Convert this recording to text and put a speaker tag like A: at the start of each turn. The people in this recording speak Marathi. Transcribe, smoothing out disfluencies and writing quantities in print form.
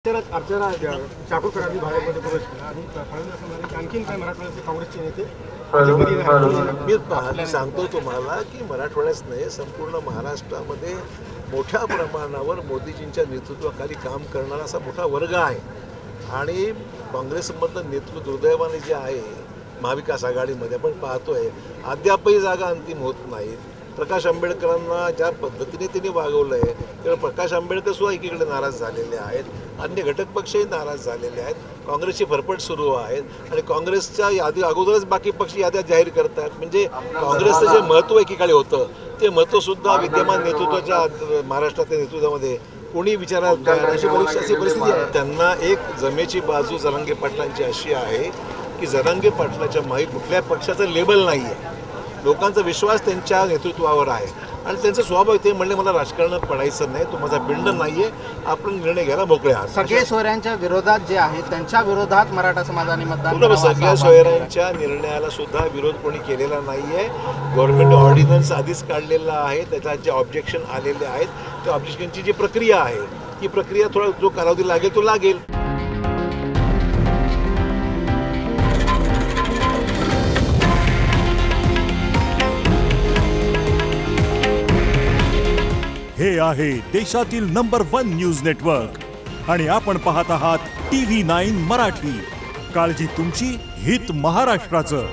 A: अर्चना चाकूरकरांनी भाजपमध्ये प्रवेश केला आणि फडणवीस म्हणाले आणखीन काय मराठवाड्याचे काँग्रेसचे नेते
B: मी सांगतो तुम्हाला की मराठवाड्याच नाही संपूर्ण महाराष्ट्रामध्ये मोठ्या प्रमाणावर मोदीजींच्या नेतृत्वाखाली काम करणारा असा मोठा वर्ग आहे आणि काँग्रेसमधलं नेतृत्व दुर्दैवाने जे आहे महाविकास आघाडीमध्ये आपण पाहतोय अद्यापही जागा अंतिम होत नाहीत। प्रकाश आंबेडकरांना ज्या पद्धतीने त्यांनी वागवलं आहे तर प्रकाश आंबेडकर सुद्धा एकीकडे नाराज झालेले आहेत, अन्य घटक पक्षही नाराज झालेले आहेत, काँग्रेसची फरफट सुरू आहेत आणि काँग्रेसच्या यादी अगोदरच बाकी पक्ष याद्या जाहीर करतात। म्हणजे काँग्रेसचं जे महत्त्व एकीकडे होतं ते महत्त्वसुद्धा विद्यमान नेतृत्वाच्या महाराष्ट्राच्या नेतृत्वामध्ये कोणी विचारात अशी परिस्थिती आहे। त्यांना एक जमेची बाजू जरांगे पाटलांची अशी आहे की जरांगे पाटलाच्या मागे कुठल्या पक्षाचं लेबल नाही आहे, लोकांचा विश्वास त्यांच्या नेतृत्वावर आहे आणि त्यांचा स्वभाव ते म्हणले मला राजकारणात पडायचं नाही, तो माझा बिंड नाहीये, आपण निर्णय घ्यायला मोकळे आहात।
C: सगळे सोयऱ्यांच्या विरोधात जे आहेत त्यांच्या विरोधात मराठा समाजाने मतदान
B: सगळ्या सोयऱ्यांच्या निर्णयाला सुद्धा विरोध कोणी केलेला नाहीये। गव्हर्नमेंट ऑर्डिनन्स आधीच काढलेला आहे, त्याच्यात जे ऑब्जेक्शन आलेले आहेत त्या ऑब्जेक्शनची जी प्रक्रिया आहे ती प्रक्रिया थोडा जो कालावधी लागेल तो लागेल।
D: हे आहे देशातील नंबर 1 न्यूज नेटवर्क आणि आपण पाहत आहात TV9 मराठी। काळजी तुमची, हित महाराष्ट्राचं।